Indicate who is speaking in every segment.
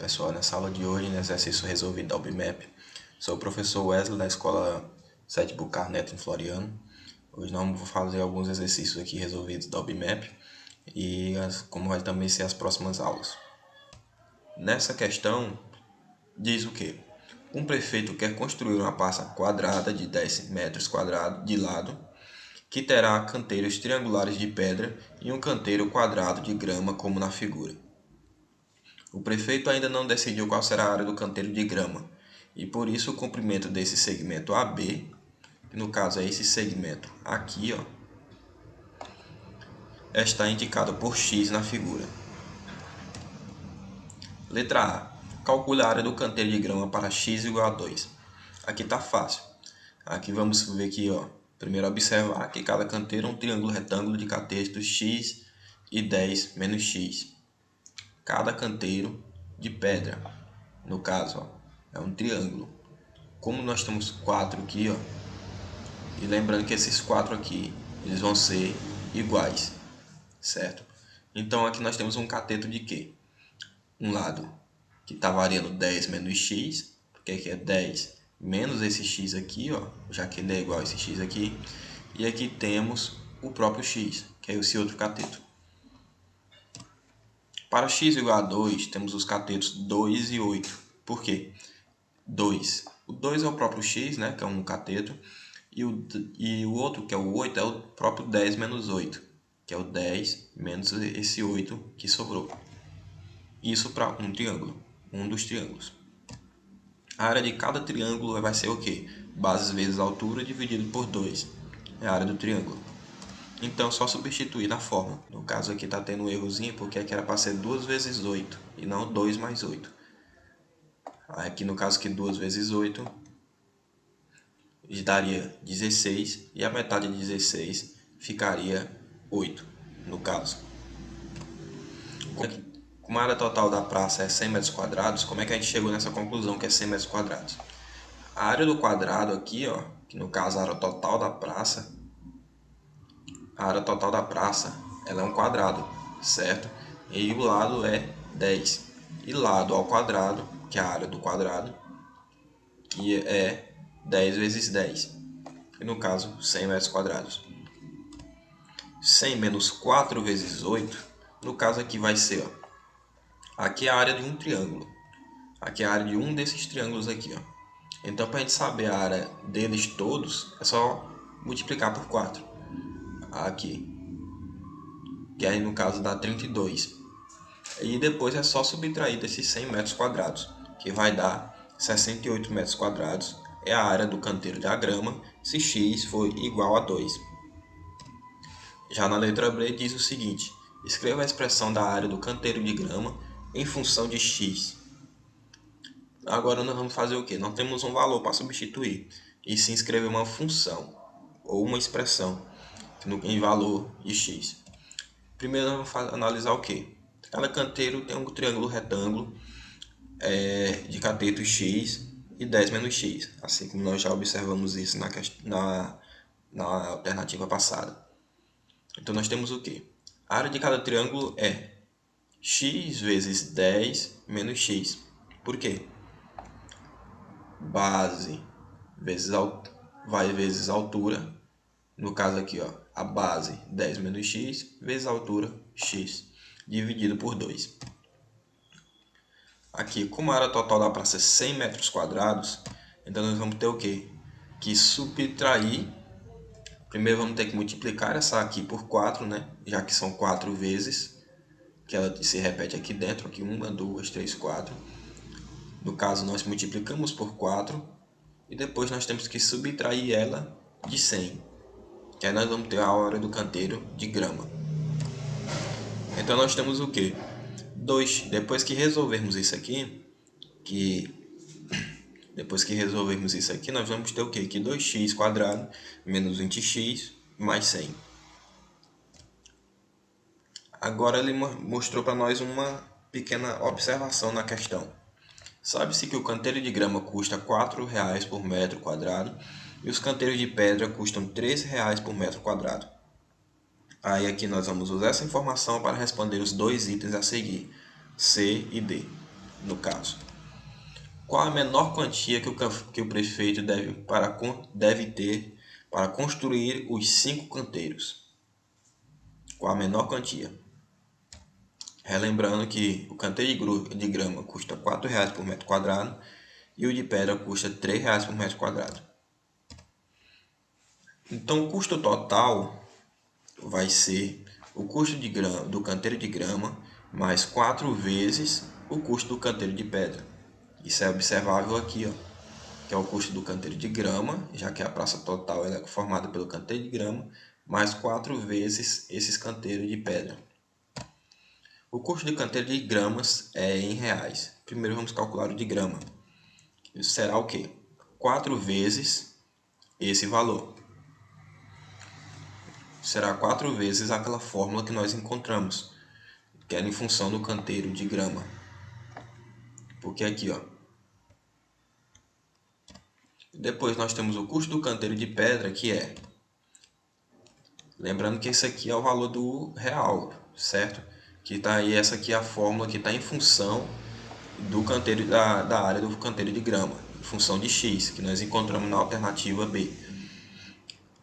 Speaker 1: pessoal, nessa aula de hoje, no exercício resolvido da OBMAP, sou o professor Wesley da escola Sete Bucar Neto em Floriano. Hoje nós vamos fazer alguns exercícios aqui resolvidos da OBMAP e como vai também ser as próximas aulas. Nessa questão, diz o quê? Um prefeito quer construir uma praça quadrada de 10 metros quadrados de lado, que terá canteiros triangulares de pedra e um canteiro quadrado de grama, como na figura. O prefeito ainda não decidiu qual será a área do canteiro de grama, e por isso o comprimento desse segmento AB, que no caso é esse segmento aqui, está indicado por X na figura. Letra A. Calcule a área do canteiro de grama para x igual a 2. Aqui está fácil. Aqui vamos ver aqui, primeiro observar que cada canteiro é um triângulo retângulo de catetos x e 10 menos x. Cada canteiro de pedra, no caso, é um triângulo. Como nós temos 4 aqui, e lembrando que esses 4 aqui, eles vão ser iguais, certo? Então aqui nós temos um cateto de quê? Um lado que está variando 10 menos x, porque aqui é 10 menos esse x aqui, já que ele é igual a esse x aqui. E aqui temos o próprio x, que é esse outro cateto. Para x igual a 2, temos os catetos 2 e 8. Por quê? 2. O 2 é o próprio x, né, que é um cateto. E o outro, que é o 8, é o próprio 10 menos 8, que é o 10 menos esse 8 que sobrou. Isso para um triângulo, um dos triângulos. A área de cada triângulo vai ser o quê? Bases vezes altura dividido por 2. É a área do triângulo. Então, só substituir na forma. No caso aqui está tendo um errozinho, porque aqui era para ser 2 vezes 8, e não 2 mais 8. Aqui no caso que 2 vezes 8 daria 16, e a metade de 16 ficaria 8, no caso. Como a área total da praça é 100 metros quadrados, como é que a gente chegou nessa conclusão que é 100 metros quadrados? A área do quadrado aqui, que no caso a área total da praça, ela é um quadrado, certo? E o lado é 10. E lado ao quadrado, que é a área do quadrado, que é 10 vezes 10. E no caso, 100 metros quadrados. 100 menos 4 vezes 8, no caso aqui vai ser, aqui é a área de um triângulo. Aqui é a área de um desses triângulos aqui, Então, para a gente saber a área deles todos, é só multiplicar por 4. Aqui. Que aí no caso dá 32. E depois é só subtrair desses 100 metros quadrados, que vai dar 68 metros quadrados. É a área do canteiro de grama, se x for igual a 2. Já na letra B diz o seguinte: escreva a expressão da área do canteiro de grama em função de x. Agora nós vamos fazer o quê? Não temos um valor para substituir, e sim escrever uma função ou uma expressão em valor de x. Primeiro nós vamos analisar o quê? Cada canteiro tem um triângulo retângulo de cateto x e 10 menos x, assim como nós já observamos isso na alternativa passada. Então nós temos o quê? A área de cada triângulo é x vezes 10 menos x. Por quê? Base vezes altura. No caso aqui, a base 10 menos x vezes a altura x, dividido por 2. Aqui, como a área total da praça é 100 metros quadrados, então nós vamos ter o quê? Que subtrair. Primeiro vamos ter que multiplicar essa aqui por 4, né? Já que são 4 vezes, que ela se repete aqui dentro, aqui 1, 2, 3, 4. No caso, nós multiplicamos por 4 e depois nós temos que subtrair ela de 100. Que aí nós vamos ter a área do canteiro de grama. Então nós temos o quê? 2. Depois que resolvermos isso aqui, nós vamos ter o quê? Que 2x quadrado menos 20x mais 100. Agora ele mostrou para nós uma pequena observação na questão. Sabe-se que o canteiro de grama custa R$ 4,00 por metro quadrado e os canteiros de pedra custam R$ 13,00 por metro quadrado. Aí aqui nós vamos usar essa informação para responder os dois itens a seguir, C e D. no caso. Qual a menor quantia que o prefeito deve ter para construir os 5 canteiros? Qual a menor quantia? Relembrando que o canteiro de grama custa R$ 4,00 por metro quadrado e o de pedra custa R$ 3,00 por metro quadrado. Então o custo total vai ser o custo do canteiro de grama mais 4 vezes o custo do canteiro de pedra. Isso é observável aqui, ó, que é o custo do canteiro de grama, já que a praça total ela é formada pelo canteiro de grama, mais 4 vezes esses canteiros de pedra. O custo de canteiro de gramas é em reais. Primeiro vamos calcular o de grama. Isso será o quê? 4 vezes esse valor. Será 4 vezes aquela fórmula que nós encontramos, que era em função do canteiro de grama. Porque aqui, ó. Depois nós temos o custo do canteiro de pedra, que é... Lembrando que esse aqui é o valor do real, certo? Que tá aí, essa aqui é a fórmula que está em função do canteiro da área do canteiro de grama, em função de x, que nós encontramos na alternativa B.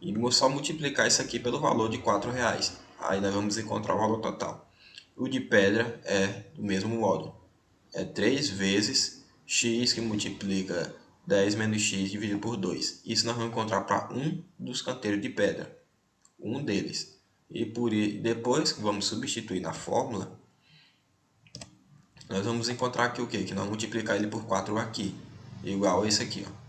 Speaker 1: E vou só multiplicar isso aqui pelo valor de R$ 4,00. Aí nós vamos encontrar o valor total. O de pedra é do mesmo modo. É 3 vezes x, que multiplica 10 menos x dividido por 2. Isso nós vamos encontrar para um dos canteiros de pedra. Um deles. E depois que vamos substituir na fórmula, nós vamos encontrar aqui o quê? Que nós vamos multiplicar ele por 4 aqui. Igual a esse aqui, ó.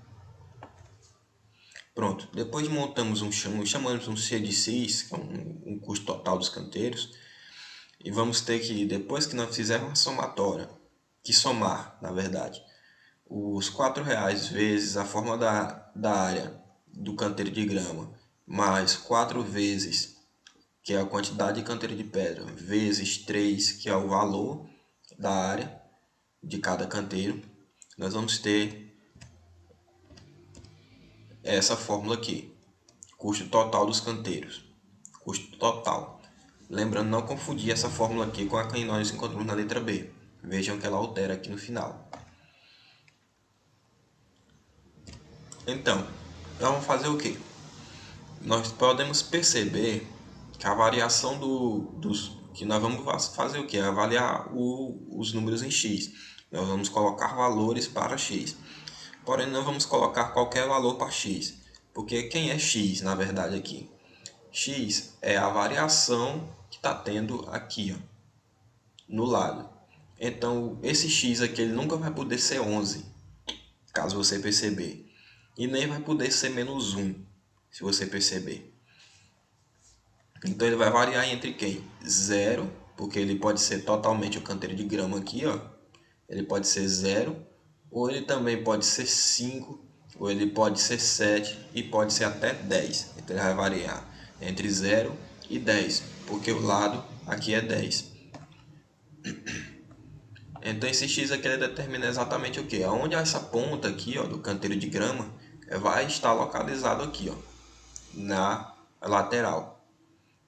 Speaker 1: Pronto, depois montamos chamamos um C de Cis, que é um custo total dos canteiros, e vamos ter que, depois que nós fizermos a somatória, que somar, na verdade, os R$ 4,00 vezes a fórmula da área do canteiro de grama, mais 4 vezes, que é a quantidade de canteiro de pedra, vezes 3, que é o valor da área de cada canteiro, nós vamos ter essa fórmula aqui, custo total dos canteiros, custo total. Lembrando, não confundir essa fórmula aqui com a que nós encontramos na letra B. Vejam que ela altera aqui no final. Então, nós vamos fazer o quê? Nós podemos perceber que a variação que nós vamos fazer o quê? Avaliar os números em x. Nós vamos colocar valores para x. Porém, não vamos colocar qualquer valor para x, porque quem é x, na verdade, aqui? X é a variação que está tendo aqui, ó, no lado. Então, esse x aqui ele nunca vai poder ser 11, caso você perceber. E nem vai poder ser menos 1, se você perceber. Então, ele vai variar entre quem? 0, porque ele pode ser totalmente o canteiro de grama aqui, ó. Ele pode ser 0. Ou ele também pode ser 5, ou ele pode ser 7 e pode ser até 10. Então ele vai variar entre 0 e 10, porque o lado aqui é 10. Então esse x aqui ele determina exatamente o que? Onde essa ponta aqui, ó, do canteiro de grama vai estar localizado aqui, ó, na lateral.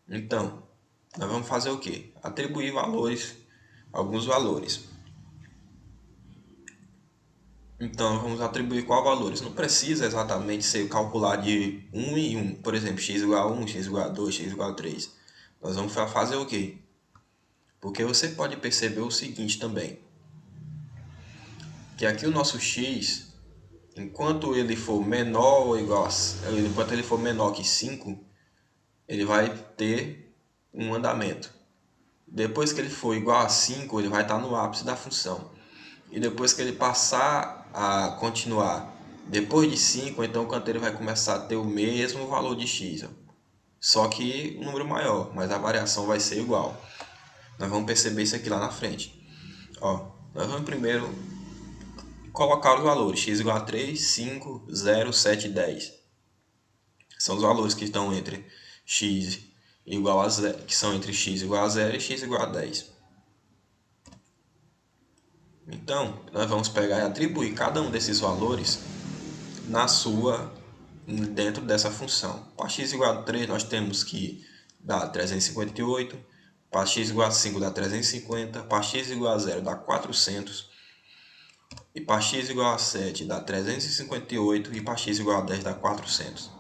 Speaker 1: Então, nós vamos fazer o que? Atribuir valores, alguns valores. Então, vamos atribuir qual valores? Não precisa exatamente ser calcular de 1 em 1. Por exemplo, x igual a 1, x igual a 2, x igual a 3. Nós vamos fazer o quê? Porque você pode perceber o seguinte também. Que aqui o nosso x, enquanto ele for menor ou igual enquanto ele for menor que 5, ele vai ter um andamento. Depois que ele for igual a 5, ele vai estar no ápice da função. E depois que ele passar a continuar depois de 5, então o canteiro vai começar a ter o mesmo valor de x, ó. Só que um número maior, mas a variação vai ser igual. Nós vamos perceber isso aqui lá na frente. Ó, nós vamos primeiro colocar os valores x igual a 3, 5, 0, 7 e 10. São os valores que estão entre x igual a 0, que são entre x igual a 0 e x igual a 10. Então, nós vamos pegar e atribuir cada um desses valores dentro dessa função. Para x igual a 3, nós temos que dar 358. Para x igual a 5, dá 350. Para x igual a 0, dá 400. e para x igual a 7 dá 358 e para x igual a 10 dá 400.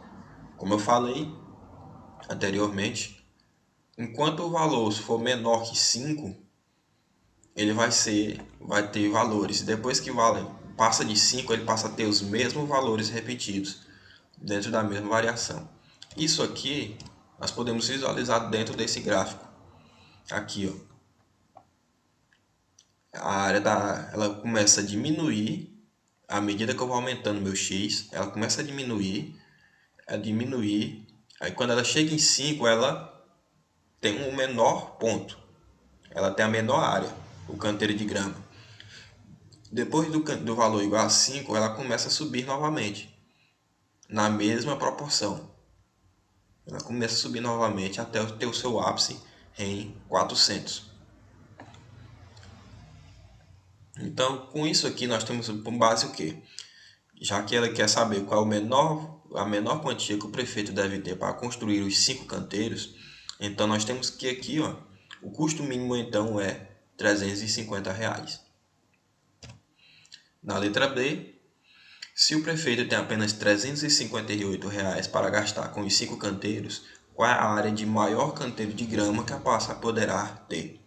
Speaker 1: Como eu falei anteriormente, enquanto o valor for menor que 5, ele vai ter valores. Depois que passa de 5, ele passa a ter os mesmos valores repetidos dentro da mesma variação. Isso aqui nós podemos visualizar dentro desse gráfico. Aqui, ó. A área ela começa a diminuir à medida que eu vou aumentando meu x. Ela começa a diminuir. Aí quando ela chega em 5, ela tem um menor ponto. Ela tem a menor área, o canteiro de grama. Depois do valor igual a 5, ela começa a subir novamente, na mesma proporção. Ela começa a subir novamente até ter o seu ápice em 400. Então, com isso aqui, nós temos por base o quê? Já que ela quer saber qual é a menor quantia que o prefeito deve ter para construir os 5 canteiros, então nós temos que aqui, ó, o custo mínimo então é R$350. Na letra B, se o prefeito tem apenas R$358 para gastar com os 5 canteiros, qual é a área de maior canteiro de grama que a pasta poderá ter?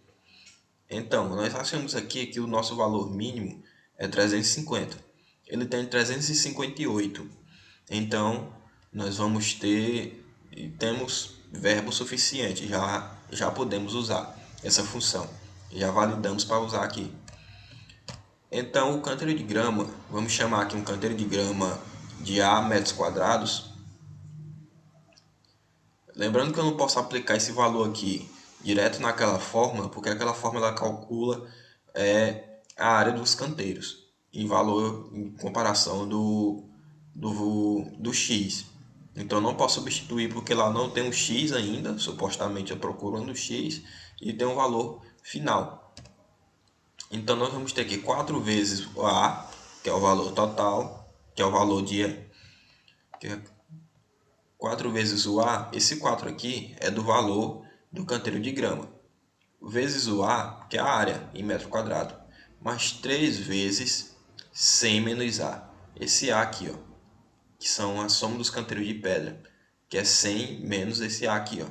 Speaker 1: Então, nós achamos aqui que o nosso valor mínimo é 350. Ele tem 358. Então, nós temos verbo suficiente, já podemos usar essa função. Já validamos para usar aqui. Então, o canteiro de grama, vamos chamar aqui um canteiro de grama de A metros quadrados. Lembrando que eu não posso aplicar esse valor aqui direto naquela fórmula, porque aquela fórmula calcula a área dos canteiros em valor em comparação do x. Então não posso substituir porque lá não tem um x ainda, supostamente eu procurando o x e tem um valor final. Então nós vamos ter aqui 4 vezes o A, que é o valor total, que é o valor de 4 vezes o A, esse 4 aqui é do valor do canteiro de grama, vezes o A, que é a área em metro quadrado, mais 3 vezes 100 menos A. Esse A aqui, ó, que são a soma dos canteiros de pedra, que é 100 menos esse A aqui, ó,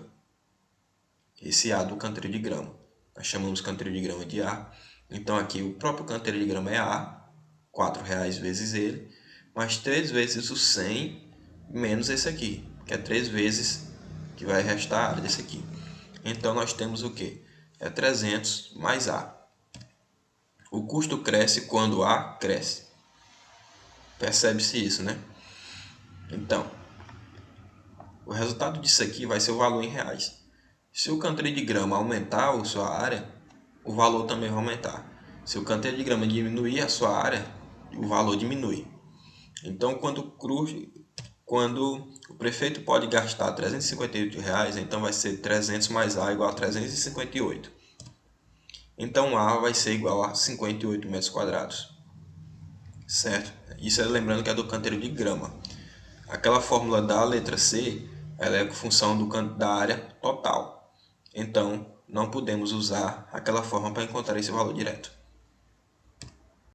Speaker 1: esse A do canteiro de grama. Nós chamamos o canteiro de grama de A. Então aqui o próprio canteiro de grama é A, R$4 vezes ele, mais 3 vezes o 100 menos esse aqui, que é 3 vezes que vai restar a área desse aqui. Então nós temos o que? É 300 mais A. O custo cresce quando A cresce. Percebe-se isso, né? Então, o resultado disso aqui vai ser o valor em reais. Se o canteiro de grama aumentar a sua área, o valor também vai aumentar. Se o canteiro de grama diminuir a sua área, o valor diminui. Então, quando o prefeito pode gastar R$358, então vai ser 300 mais A igual a 358. Então, A vai ser igual a 58 metros quadrados. Certo? Isso é lembrando que é do canteiro de grama. Aquela fórmula da letra C, ela é função da área total. Então, não podemos usar aquela fórmula para encontrar esse valor direto.